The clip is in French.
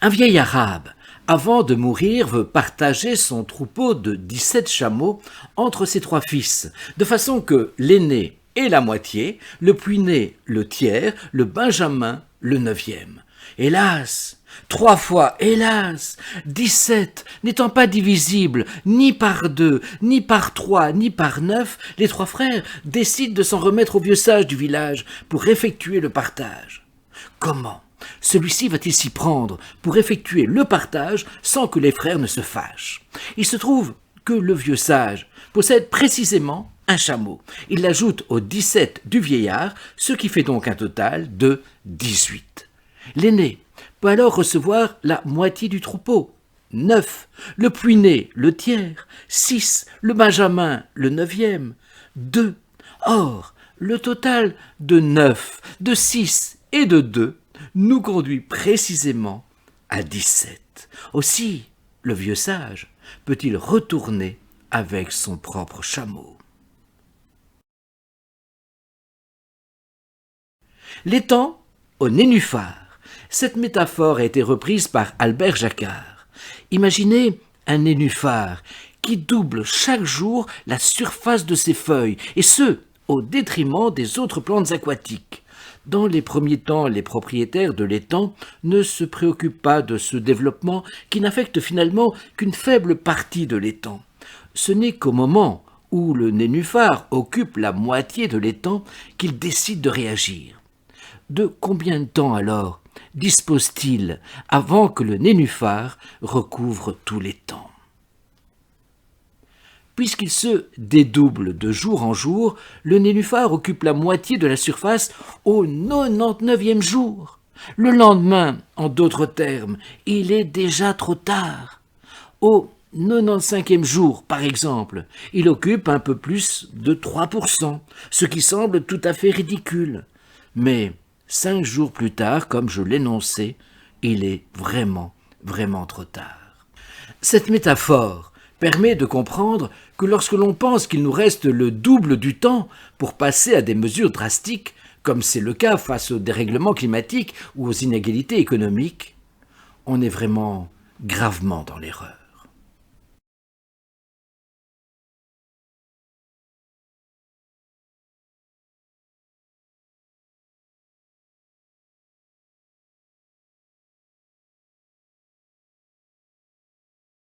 Un vieil arabe, avant de mourir, veut partager son troupeau de 17 chameaux entre ses 3 fils, de façon que l'aîné ait la moitié, le puîné le tiers, le benjamin le 9e. Hélas, 3 fois, hélas, 17 n'étant pas divisibles ni par 2, ni par 3, ni par 9, les 3 frères décident de s'en remettre au vieux sage du village pour effectuer le partage. Comment celui-ci va-t-il s'y prendre pour effectuer le partage sans que les frères ne se fâchent? Il se trouve que le vieux sage possède précisément un chameau. Il l'ajoute aux 17 du vieillard, ce qui fait donc un total de 18. L'aîné peut alors recevoir la moitié du troupeau, 9, le puîné le tiers, 6, le benjamin le 9e, 2. Or, le total de 9, de 6 et de 2 nous conduit précisément à 17. Aussi, le vieux sage peut-il retourner avec son propre chameau. L'étang au nénuphar. Cette métaphore a été reprise par Albert Jacquard. Imaginez un nénuphar qui double chaque jour la surface de ses feuilles, et ce, au détriment des autres plantes aquatiques. Dans les premiers temps, les propriétaires de l'étang ne se préoccupent pas de ce développement qui n'affecte finalement qu'une faible partie de l'étang. Ce n'est qu'au moment où le nénuphar occupe la moitié de l'étang qu'il décide de réagir. De combien de temps alors dispose-t-il avant que le nénuphar recouvre tout l'étang? Puisqu'il se dédouble de jour en jour, le nénuphar occupe la moitié de la surface au 99e jour. Le lendemain, en d'autres termes, il est déjà trop tard. Au 95e jour, par exemple, il occupe un peu plus de 3%, ce qui semble tout à fait ridicule. Mais 5 jours plus tard, comme je l'énonçais, il est vraiment trop tard. Cette métaphore permet de comprendre que lorsque l'on pense qu'il nous reste le double du temps pour passer à des mesures drastiques, comme c'est le cas face au dérèglement climatique ou aux inégalités économiques, on est vraiment gravement dans l'erreur.